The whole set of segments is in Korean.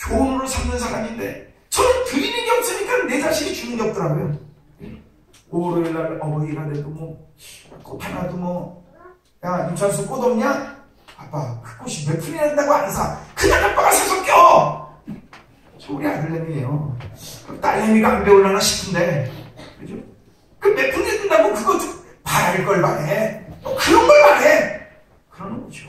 교훈으로 삼는 사람인데 저는 드리는 게 없으니까 내 자식이 주는 게 없더라고요. 월요일날 어버이가 돼도 뭐 꽃 하나도 야 임찬수 꽃 없냐? 아빠 그 꽃이 몇 푼이나 된다고 안 사. 그냥 아빠가 사서 껴. 저 우리 아들내미예요. 딸내미가 안 배우려나 싶은데 그죠? 그 몇 푼이 된다고 그거 좀 바랄 걸 바래. 그런 걸 바래. 그러는 거죠.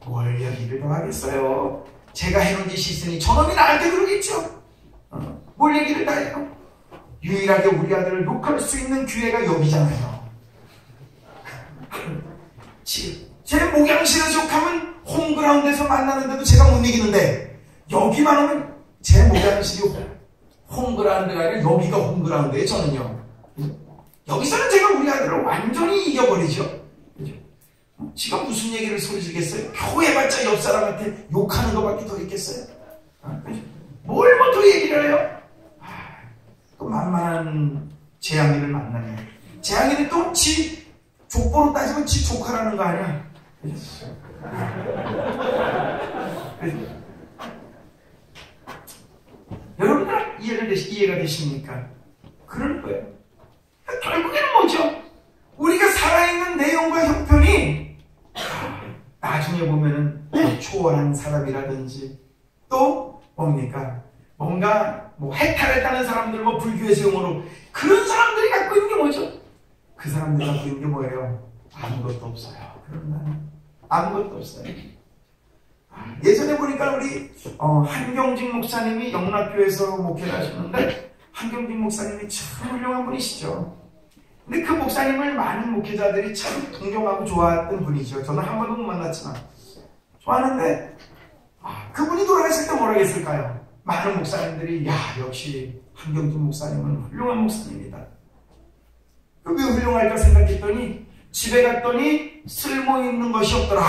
뭘 얘기를 더 하겠어요. 제가 해놓은 짓이 있으니 저놈이 나한테 그러겠죠. 뭘 얘기를 다 해요. 유일하게 우리 아들을 욕할 수 있는 기회가 여기잖아요. 제 목양실에서 욕하면 홈그라운드에서 만나는데도 제가 못 이기는데 여기만 오면 제 목양실이 홈그라운드가 아니라 여기가 홈그라운드예요. 저는요. 여기서는 제가 우리 아들을 완전히 이겨버리죠. 그죠? 지가 무슨 얘기를 소리 지르겠어요? 겨우 해봤자 옆 사람한테 욕하는 것밖에 더 있겠어요? 뭘 뭐 더 얘기를 해요? 또 만만한 재앙이를 만나네. 재앙이는 또 지 족보로 따지면 지 조카라는 거 아니야? 여러분들 이해가 되십니까? 그럴 거예요. 결국에는 뭐죠? 우리가 살아있는 내용과 형편이 나중에 보면은 초월한 사람이라든지 또 뭡니까? 뭔가 해탈했다는 사람들 불교에서 용어로 그런 사람들이 갖고 있는 게 뭐죠? 그 사람들이 갖고 있는 게 뭐예요? 아무것도 없어요. 그런 나는 아무것도 없어요. 예전에 보니까 우리 한경직 목사님이 영락교에서 목회를 하셨는데 한경직 목사님이 참 훌륭한 분이시죠. 근데 그 목사님을 많은 목회자들이 참 동경하고 좋아했던 분이죠. 저는 한 번도 못 만났지만 좋아하는데 그분이 돌아가실 때 뭐라 했을까요? 많은 목사님들이 역시 한경직 목사님은 훌륭한 목사님이다. 왜 훌륭할까 생각했더니 집에 갔더니 쓸모있는 것이 없더라.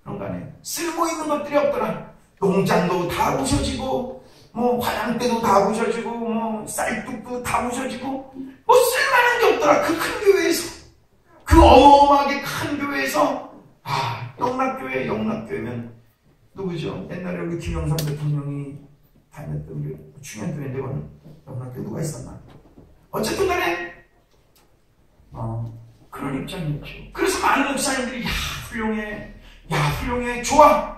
그런 거 아니에요. 쓸모있는 것들이 없더라. 농장도 다 부셔지고 화장대도 다 부셔지고 쌀뚝도 다 부셔지고 쓸만한 게 없더라. 그 큰 교회에서 그 어마어마하게 큰 교회에서 영락교회면 누구죠? 옛날에 우리 김영삼 대통령이 다녔던 게 충현교회인데 영락교회 누가 있었나? 어쨌든 간에 그런 입장이었죠. 그래서 많은 목사님들이 훌륭해 좋아.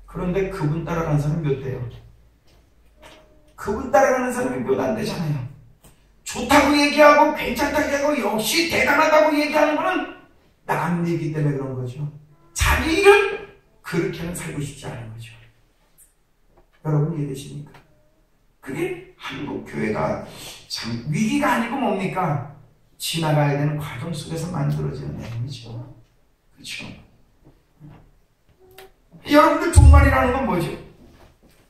그런데 그분 따라가는 사람이 몇 대요? 그분 따라가는 사람이 몇 안 되잖아요. 좋다고 얘기하고 괜찮다고 얘기하고 역시 대단하다고 얘기하는 거는 남 얘기 때문에 그런 거죠. 자기 일은 그렇게는 살고 싶지 않은 거죠. 여러분 이해되십니까? 그게 한국 교회가 참 위기가 아니고 뭡니까? 지나가야 되는 과정 속에서 만들어지는 내용이죠. 그렇죠? 여러분들 종말이라는 건 뭐죠?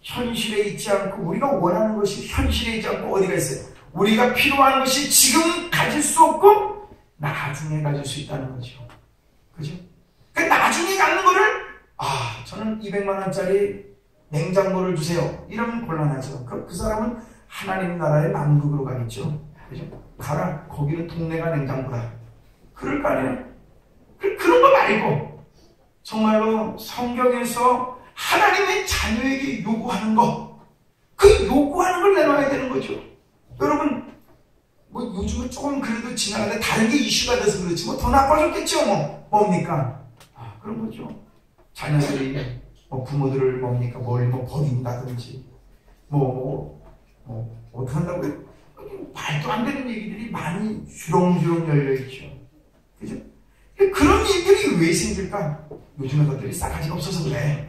현실에 있지 않고 우리가 원하는 것이 현실에 있지 않고 어디가 있어요? 우리가 필요한 것이 지금 가질 수 없고 나중에 가질 수 있다는 거죠. 그죠? 그 나중에 갖는 거를 저는 200만 원짜리 냉장고를 주세요. 이러면 곤란하죠. 그럼 그 사람은 하나님 나라의 남극으로 가겠죠. 그죠? 가라. 거기는 동네가 냉장고다. 그럴 거 아니에요? 그런 거 말고 정말로 성경에서 하나님의 자녀에게 요구하는 거, 그 요구하는 걸 내놔야 되는 거죠. 여러분 요즘은 조금 그래도 지나가는데 다른 게 이슈가 돼서 그렇지 더 나빠졌겠죠. 뭡니까? 그런 거죠. 자녀들이 부모들을 뭘 버린다든지 어떻게 한다고요? 말도 안 되는 얘기들이 많이 주렁주렁 열려있죠. 그죠? 그런 일들이 왜 생길까? 요즘에 것들이 싸가지가 없어서 그래.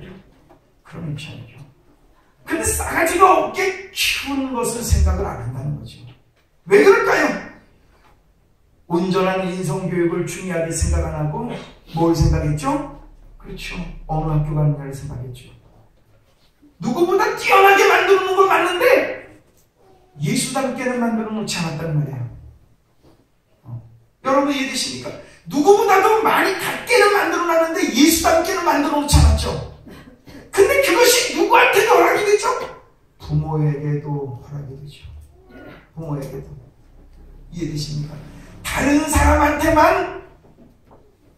그런 입장이죠. 근데 싸가지가 없게 키우는 것을 생각을 안 한다는 거죠. 왜 그럴까요? 온전한 인성교육을 중요하게 생각 안 하고 뭘 생각했죠? 그렇죠. 어느 학교 가느냐를 생각했죠. 누구보다 뛰어나게 만들어 놓은 건 맞는데 예수답게는 만들어 놓지 않았다는 말이에요. 여러분 이해되십니까? 누구보다도 많이 닿게는 만들어 놨는데 예수답게는 만들어 놓지 않았죠. 근데 그것이 누구한테도 허락이 되죠? 부모에게도 허락이 되죠. 부모에게도. 이해되십니까? 다른 사람한테만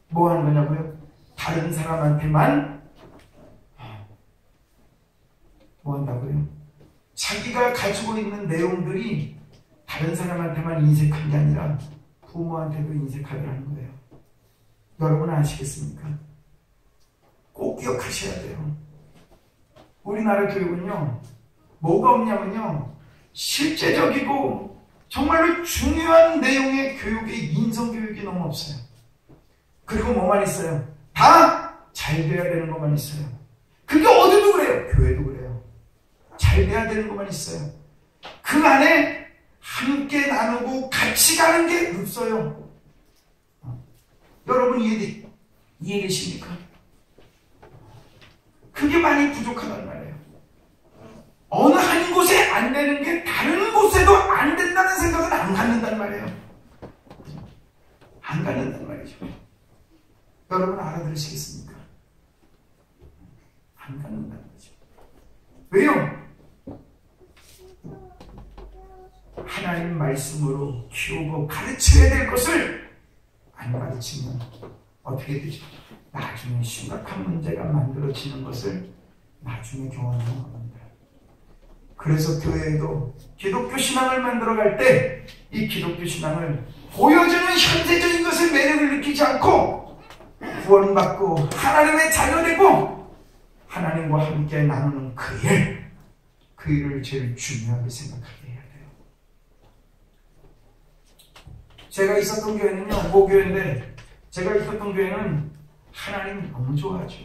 뭐 하는 거냐고요? 다른 사람한테만 뭐 한다고요? 자기가 가지고 있는 내용들이 다른 사람한테만 인색한 게 아니라 부모한테도 인색하더라는 거예요. 여러분 아시겠습니까? 꼭 기억하셔야 돼요. 우리나라 교육은요, 뭐가 없냐면요, 실제적이고 정말로 중요한 내용의 교육이 인성교육이 너무 없어요. 그리고 뭐만 있어요? 다 잘 돼야 되는 것만 있어요. 그게 어디도 그래요. 교회도 그래요. 잘 돼야 되는 것만 있어요. 그 안에 함께 나누고 같이 가는 게 없어요. 여러분 이해되십니까? 그게 많이 부족하단 말이에요. 어느 한 곳에 안 되는 게 다른 곳에도 안 된다는 생각은 안 갖는단 말이에요. 안 갖는단 말이죠. 여러분 알아들으시겠습니까? 안 갖는다는 거죠. 왜요? 하나님 말씀으로 키우고 가르쳐야 될 것을 안 가르치면 어떻게 되죠? 나중에 심각한 문제가 만들어지는 것을 나중에 경험하는 겁니다. 그래서 교회에도 기독교 신앙을 만들어갈 때 이 기독교 신앙을 보여주는 현세적인 것을 매력을 느끼지 않고 구원받고 하나님의 자녀되고 하나님과 함께 나누는 그 일을 제일 중요하게 생각하게 해야 돼요. 제가 있었던 교회는요, 모교회인데 제가 있었던 교회는 하나님 너무 좋아하죠.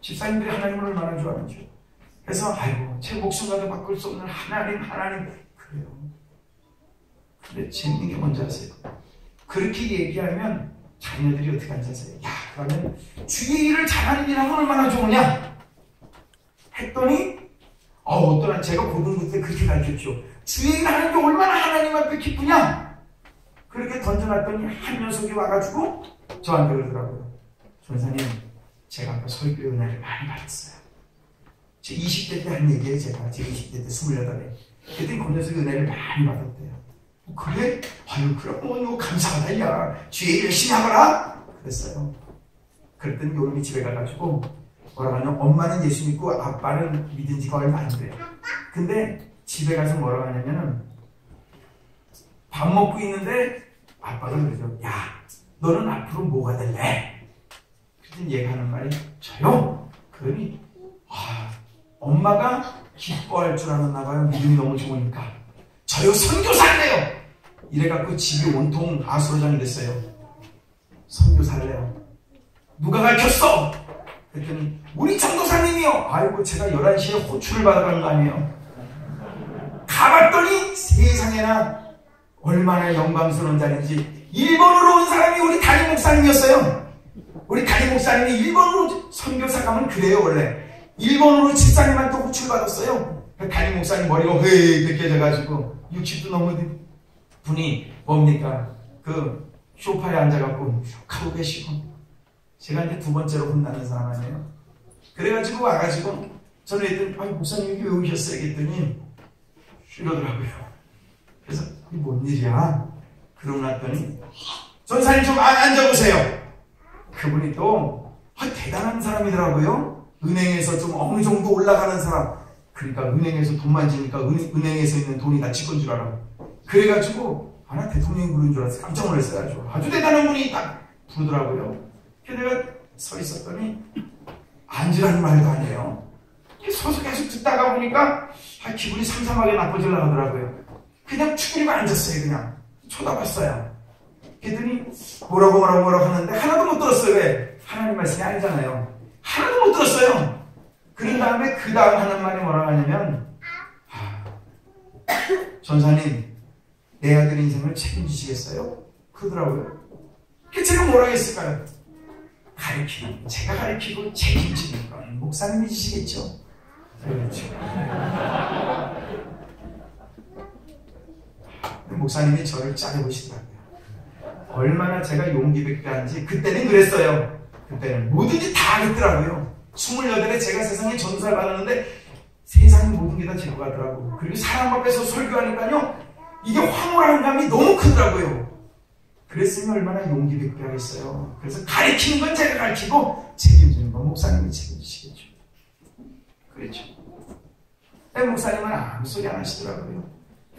집사님들이 하나님을 얼마나 좋아하는지. 그래서 아이고 제 목숨과도 바꿀 수 없는 하나님 그래요. 근데 재밌는 게 뭔지 아세요? 그렇게 얘기하면 자녀들이 어떻게 앉아서요? 야, 그러면 주의 일을 잘하는 일하면 얼마나 좋으냐? 했더니 어떤 제가 고등부 때 그렇게 가르쳤죠. 주의 일 하는 게 얼마나 하나님 앞에 기쁘냐? 그렇게 던져놨더니 한 녀석이 와가지고 저한테 그러더라고요. 전사님, 제가 아까 설교 은혜를 많이 받았어요. 제 20대 때 한 얘기예요. 제 20대 때 28에. 그때 그 녀석이 은혜를 많이 받았대요. 그래? 아유, 그럼 뭐 감사하다, 야. 주의 열심히 하거라. 그랬어요. 그랬더니 요놈이 집에 가가지고 뭐라고 하냐면 엄마는 예수 믿고 아빠는 믿은 지가 얼마 안 돼요. 근데 집에 가서 뭐라고 하냐면은 밥 먹고 있는데 아빠가 그러죠. 야, 너는 앞으로 뭐가 될래? 그랬더니 얘가 하는 말이 저요? 그러니 엄마가 기뻐할 줄 알았나 봐요. 믿음이 너무 좋으니까. 저요 선교사래요. 이래갖고 집이 온통 아수라장이 됐어요. 선교사래요. 누가 가르쳤어? 그랬더니 우리 전도사님이요. 아이고 제가 11시에 호출을 받아가는 거 아니에요. 가봤더니 세상에나 얼마나 영광스러운 자리인지 일본으로 온 사람이 우리 담임 목사님이었어요. 우리 담임 목사님이 일본으로 선교사 가면 그래요. 원래 일본으로 집사님한테 호출 받았어요. 담임 목사님 머리가 회개져가지고 60도 넘은 분이 뭡니까? 그 소파에 앉아갖고 가고 계시고 제가 이제 두 번째로 혼나는 사람 아니에요. 그래가지고 와가지고 저는 했더니 목사님 여기 왜 오셨어요? 했더니 이러더라고요. 그래서 이게 뭔 일이야? 그러고 났더니 전사님 좀 앉아보세요. 그분이 또 대단한 사람이더라고요. 은행에서 좀 어느 정도 올라가는 사람. 그러니까 은행에서 돈 만지니까 은행에서 있는 돈이 다 지 건 줄 알아. 그래가지고 나 대통령이 부르는 줄 알았어. 깜짝 놀랐어요. 아주 대단한 분이 딱 부르더라고요. 그래서 내가 서 있었더니 앉으라는 말도 안 해요. 서서 계속 듣다가 보니까 기분이 상상하게 나빠지려고 하더라고요. 그냥 축구리고 앉았어요. 그냥 쳐다봤어요. 그랬더니 뭐라고 하는데 하나도 못 들었어요. 왜? 하나님 말씀이 아니잖아요. 하나도 못 들었어요. 그런 다음에 그 다음 하는 말이 뭐라고 하냐면 전사님 내 아들 인생을 책임지시겠어요? 그러더라고요. 제가 뭐라고 했을까요? 제가 가르치고 책임지는 건 목사님이 지시겠죠. 그렇죠. 목사님이 저를 짜려보시더라고요. 얼마나 제가 용기백배한지 그때는 그랬어요. 그때는 뭐든지 다 하겠더라고요. 28에 제가 세상에 전도사를 받았는데 세상의 모든 게 다 제거 가더라고요. 그리고 사람 앞에서 설교하니까요 이게 황홀한 감이 너무 크더라고요. 그랬으면 얼마나 용기백배하겠어요. 그래서 가르치는 건 제가 가르치고 책임지는 건 목사님이 책임지시겠죠. 그렇죠. 근데 목사님은 아무 소리 안 하시더라고요.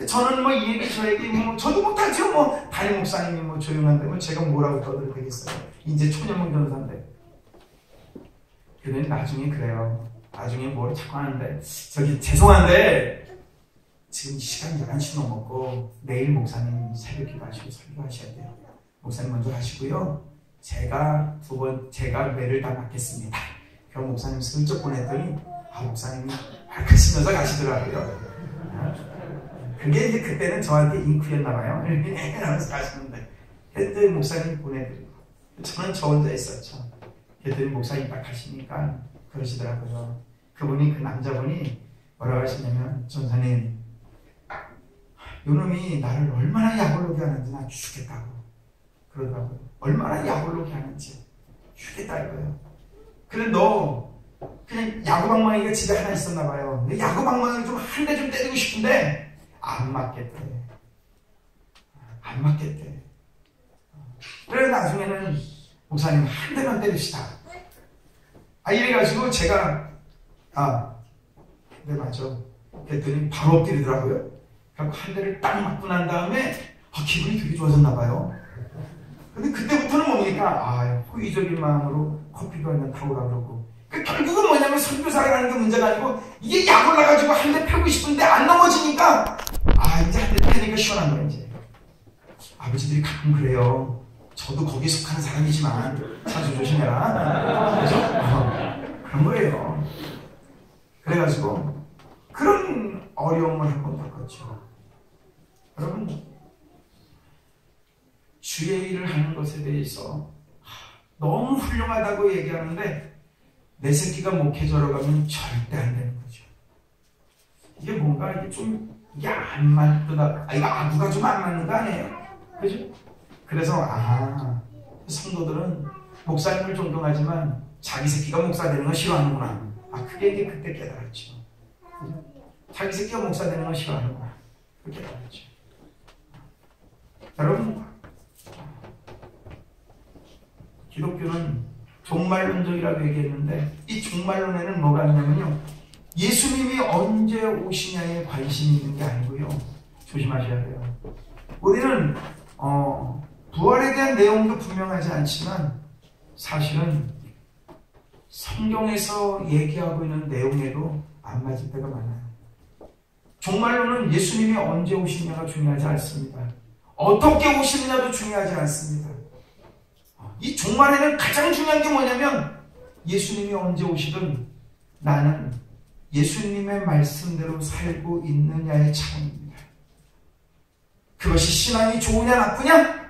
저는 뭐 이 얘기 저 얘기 뭐 저도 못하죠. 뭐 담임 목사님이 뭐 조용한데 뭐 제가 뭐라고 떠들어도 되겠어요. 이제 초년문 변호사인데. 그런데 나중에 그래요. 나중에 뭘 자꾸 하는데 저기 죄송한데 지금 시간이 11시 넘었고 내일 목사님 새벽 기도하시고 설교하셔야 돼요. 목사님 먼저 하시고요. 제가 제가 매를 다 맡겠습니다. 그럼 목사님 슬쩍 보냈더니 목사님이 밝으시면서 가시더라고요. 그게 이제 그때는 저한테 잉크였나봐요. 이러면서 가시는데 그때 목사님 보내드리고 저는 저 혼자 있었죠. 그랬더니 목사님 딱 가시니까 그러시더라고요. 그분이 그 남자분이 뭐라고 하시냐면 전사님 요놈이 나를 얼마나 약올로게 하는지 나 죽겠다고 그러더라고요. 얼마나 약올로게 하는지 죽겠다 이거예요. 그래 너 그냥 야구방망이가 집에 하나 있었나봐요. 근데 야구방망이 좀 한 대 좀 때리고 싶은데 안 맞겠대. 안 맞겠대. 그래 나중에는 목사님 한 대만 때립시다. 이래가지고 제가 네 맞아. 그랬더니 바로 엎드리더라고요. 그래서 한 대를 딱 맞고 난 다음에 기분이 되게 좋아졌나봐요. 근데 그때부터는 뭡니까? 호의적인 마음으로 커피도 한잔 타오라 그러고. 결국은 뭐냐면 선교사라는 게 문제가 아니고 이게 약 올라가지고 한 대 펴고 싶은데 안 넘어지니까 이제 한 대 펴니까 시원한 거야 이제. 아버지들이 가끔 그래요. 저도 거기에 속하는 사람이지만 자주 조심해라. 그죠? 그런 거예요. 그래가지고 그런 어려움을 한번 겪었죠. 여러분 주의 일을 하는 것에 대해서 너무 훌륭하다고 얘기하는데 내 새끼가 목회자로 가면 절대 안 되는 거죠. 이게 뭔가 이게 안 맞다. 이거 아구가 좀 안 맞는 거 아니에요? 그죠? 그래서 성도들은 목사님을 존경하지만 자기 새끼가 목사 되는 건 싫어하는구나. 그게 이제 그때 깨달았죠. 그죠? 자기 새끼가 목사 되는 건 싫어하는구나. 그렇게 깨달았죠. 여러분 기독교는 종말론적이라고 얘기했는데 이 종말론에는 뭐가 있냐면요. 예수님이 언제 오시냐에 관심이 있는 게 아니고요. 조심하셔야 돼요. 우리는 부활에 대한 내용도 분명하지 않지만 사실은 성경에서 얘기하고 있는 내용에도 안 맞을 때가 많아요. 종말론은 예수님이 언제 오시냐가 중요하지 않습니다. 어떻게 오시느냐도 중요하지 않습니다. 이 종말에는 가장 중요한 게 뭐냐면 예수님이 언제 오시든 나는 예수님의 말씀대로 살고 있느냐의 차원입니다. 그것이 신앙이 좋으냐 나쁘냐?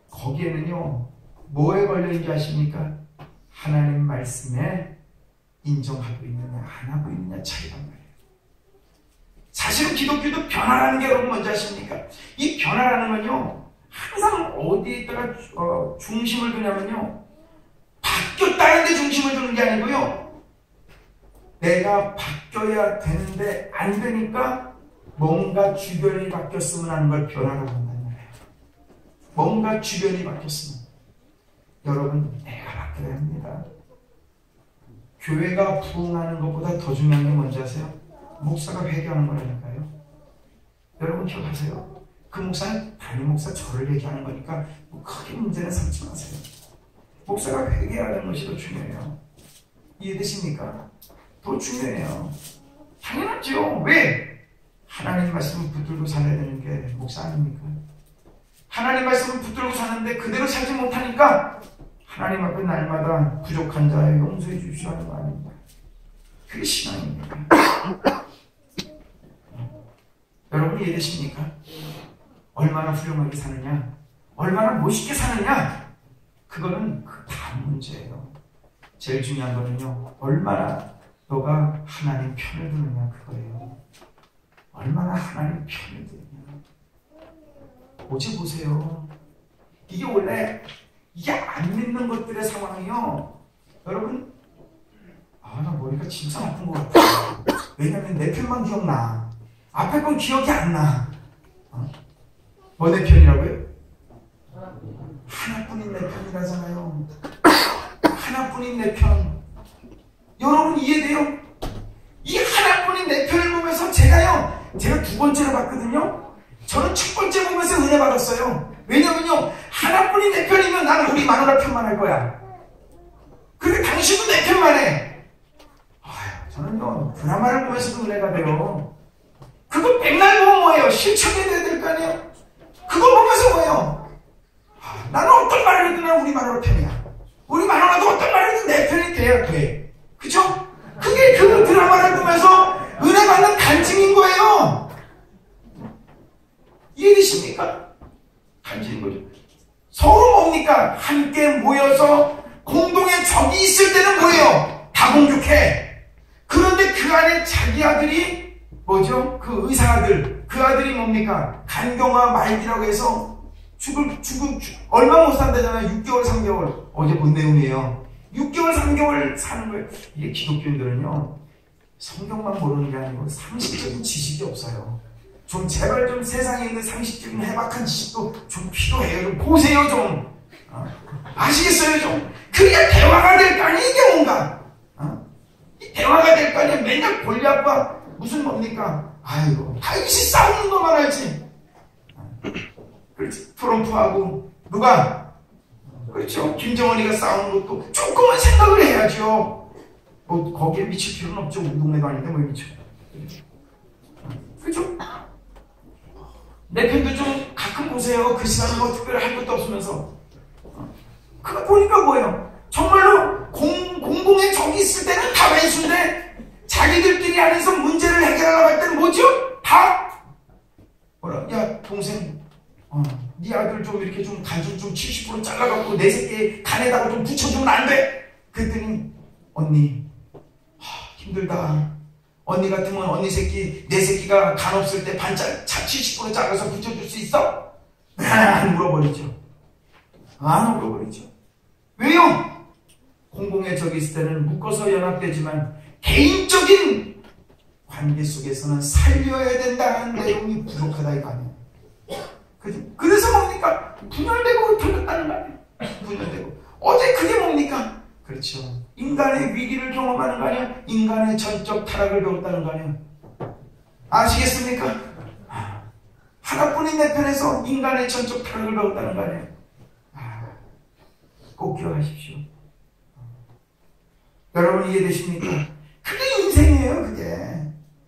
거기에는요 뭐에 걸려있는지 아십니까? 하나님 말씀에 인정하고 있느냐 안 하고 있느냐 차이란 말이에요. 사실은 기독교도 변화라는 게 여러분 뭔지 아십니까? 이 변화라는 건요 항상 어디에다가 중심을 두냐면요 바뀌었다는 데 중심을 두는 게 아니고요 내가 바뀌어야 되는데 안 되니까 뭔가 주변이 바뀌었으면 하는 걸 변화라고 한다는 거예요. 뭔가 주변이 바뀌었으면 여러분 내가 바뀌어야 합니다. 교회가 부흥하는 것보다 더 중요한 게 뭔지 아세요? 목사가 회개하는 거라니까요. 여러분 기억하세요? 그 목사는 담임 목사 저를 얘기하는 거니까 뭐 크게 문제는 삼지 마세요. 목사가 회개하는 것이 더 중요해요. 이해되십니까? 더 중요해요. 당연하죠. 왜? 하나님 말씀을 붙들고 살아야 되는 게 목사 아닙니까? 하나님 말씀을 붙들고 사는데 그대로 살지 못하니까 하나님 앞에 날마다 부족한 자에 용서해 주십시오 하는 거 아닙니까? 그게 신앙입니다. 여러분 이해되십니까? 얼마나 훌륭하게 사느냐, 얼마나 멋있게 사느냐, 그거는 그 다음 문제예요. 제일 중요한 거는요, 얼마나 너가 하나님 편을 드느냐 그거예요. 얼마나 하나님 편을 드느냐. 오지 보세요. 이게 원래 이게 안 믿는 것들의 상황이요. 여러분, 나 머리가 진짜 아픈 것 같아. 왜냐면 내 편만 기억나. 앞에 건 기억이 안 나. 뭐 내 편이라고요? 하나뿐인 내 편이라잖아요. 하나뿐인 내 편. 여러분 이해돼요? 이 하나뿐인 내 편을 보면서 제가 두 번째로 봤거든요. 저는 첫 번째 보면서 은혜 받았어요. 왜냐면요, 하나뿐이 내 편이면 나는 우리 마누라 편만 할 거야. 근데 당신도 내 편만 해. 저는요, 드라마를 보면서도 은혜가 돼요. 그거 맨날 보면 뭐예요? 실천해야 될 거 아니에요? 그거 보면서 뭐예요? 나는 어떤 말을 해도 난 우리 마누라 편이야. 우리 마누라도 어떤 말을 해도 내 편이 돼야 돼. 그죠? 그게 그 드라마를 보면서 은혜 받는 간증인 거예요. 이해되십니까? 간증인 거죠. 서로 뭡니까? 함께 모여서 공동의 적이 있을 때는 뭐예요? 다 공격해. 그런데 그 안에 자기 아들이 뭐죠? 그 의사아들, 그 아들이 뭡니까? 간경화 말기라고 해서 얼마 못 산다잖아요. 6개월, 3개월. 어제 본 내용이에요. 6개월, 3개월 사는 거예요. 이게 기독교인들은요, 성경만 모르는 게 아니고 상식적인 지식이 없어요. 좀 제발 좀 세상에 있는 상식적인 해박한 지식도 좀 필요해요. 좀 보세요, 좀. 아시겠어요, 좀? 그래야 대화가 될 거 아니에요, 이게 뭔가. 이 대화가 될 거 아니에요. 맨날 골리앗과 무슨 뭡니까? 아이고, 다윗이 싸우는 것만 알지. 그렇지. 트럼프하고 누가? 그렇죠. 김정은이가 싸우는 것도 조금은 생각을 해야죠. 뭐 거기에 미칠 필요는 없죠. 우리 동네도 아닌데 뭐 미쳐. 그렇죠? 내 편도 좀 가끔 보세요. 그 시간에 뭐 특별히 할 것도 없으면서. 그거 보니까 뭐예요? 정말로 공공의 적이 있을 때는 다 왼수인데 자기들끼리 안에서 문제를 해결하려고 할 때는 뭐죠? 다 뭐라? 야 동생, 네 아들 좀 이렇게 좀 간좀 70% 잘라갖고 내 새끼 간에다가 좀 붙여주면 안 돼? 그랬더니 언니 힘들다. 언니 같으면 언니 새끼 내 새끼가 간 없을 때 반짝 70% 잘라서 붙여줄 수 있어? 안 물어버리죠. 안 물어버리죠. 왜요? 공공의 적이 있을 때는 묶어서 연합되지만 개인적인 관계 속에서는 살려야 된다는 내용이 부족하다 이거 아니에요. 그래서 뭡니까? 분열되고 흩어졌다는 거 아니에요. 분열되고. 어제 그게 뭡니까? 그렇죠. 인간의 위기를 경험하는 거 아니에요? 인간의 전적 타락을 배웠다는 거 아니에요? 아시겠습니까? 하나뿐인 내 편에서 인간의 전적 타락을 배웠다는 거 아니에요? 꼭 기억하십시오. 여러분 이해되십니까? 그게 인생이에요. 그게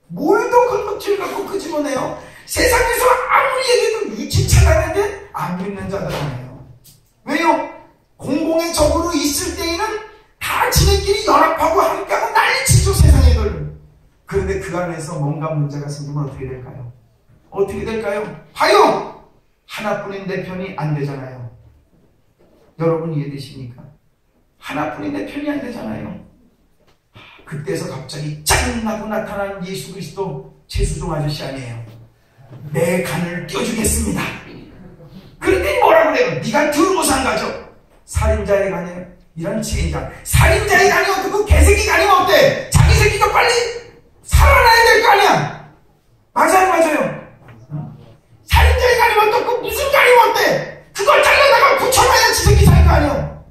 뭘 더 건덕질 갖고 끄집어내요. 세상에서 아무리 얘기해도 유치 차가는데 안 믿는 자들 아니에요. 왜요? 공공의 적으로 있을 때에는 다 지네끼리 연합하고 함께하고 난리치죠. 세상에들. 그런데 그 안에서 뭔가 문제가 생기면 어떻게 될까요? 어떻게 될까요? 봐요. 하나뿐인 내 편이 안 되잖아요. 여러분 이해되십니까? 하나뿐인 내 편이 안 되잖아요. 그때서 갑자기 짱나고 나타난 예수 그리스도 최수종 아저씨 아니에요. 내 간을 껴주겠습니다. 그런데 뭐라 그래요? 네가 들고산 가죠. 살인자의 간이에요. 이런 지인자. 살인자의 간이 어떻고 개새끼 간이면 어때? 자기 새끼가 빨리 살아나야 될 거 아니야. 맞아요. 살인자의 간이면 어떻고 무슨 간이면 어때? 그걸 잘라다가 붙여놔야 지 새끼 살 거 아니에요.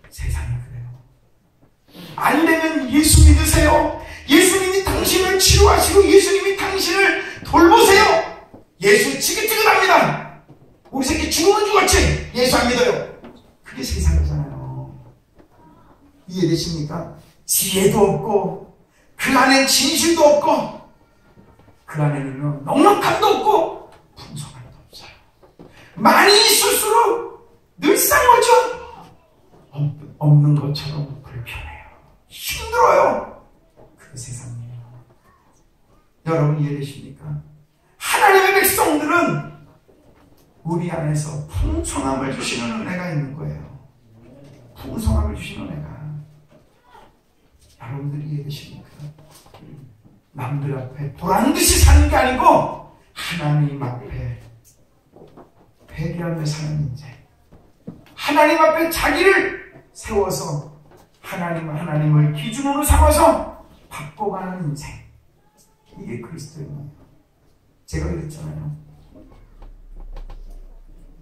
세상이 그래요. 안 되면 예수 믿으세요. 예수님이 당신을 치료하시고 예수님이 당신을 돌보세요. 예수 지긋지긋합니다. 우리 새끼 죽으면 죽었지. 예수 안 믿어요. 그게 세상이잖아요. 이해되십니까? 지혜도 없고 그 안에 진실도 없고 그 안에는 넉넉함도 없고 풍성함도 없어요. 많이 있을수록 늘상 뭐죠? 없는 것처럼 불편해요. 힘들어요. 그게 세상이에요. 여러분 이해되십니까? 하나님의 백성들은 우리 안에서 풍성함을 주시는 은혜가 있는 거예요. 풍성함을 주시는 은혜가. 여러분들이 이해되십니까? 남들 앞에 보란듯이 사는 게 아니고 하나님 앞에 회개하며 사는 인생. 하나님 앞에 자기를 세워서 하나님을 기준으로 삼아서 바꿔가는 인생. 이게 그리스도인이에요. 제가 그랬잖아요.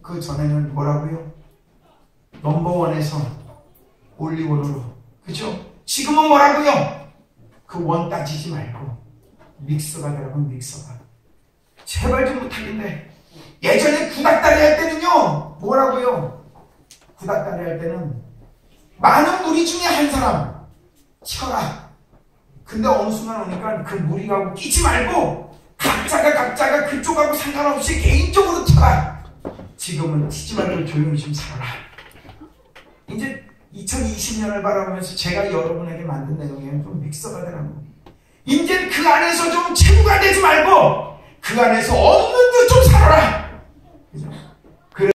그 전에는 뭐라고요? 넘버원에서 올리원으로. 그죠? 지금은 뭐라고요? 그 원 따지지 말고 믹서가 되라고. 믹서가. 제발 좀 부탁인데, 예전에 구닥다리 할 때는요, 뭐라고요? 구닥다리 할 때는 많은 무리 중에 한 사람 쳐라. 근데 어느 순간 오니까 그 무리하고 끼지 말고 각자가 그쪽하고 상관없이 개인적으로 쳐라. 지금은 치지 말고 조용히 좀 살아라. 이제 2020년을 바라보면서 제가 여러분에게 만든 내용이에요. 좀 믹서가 되라고. 이제 그 안에서 좀 체구가 되지 말고 그 안에서 없는 듯 좀 살아라. 그죠?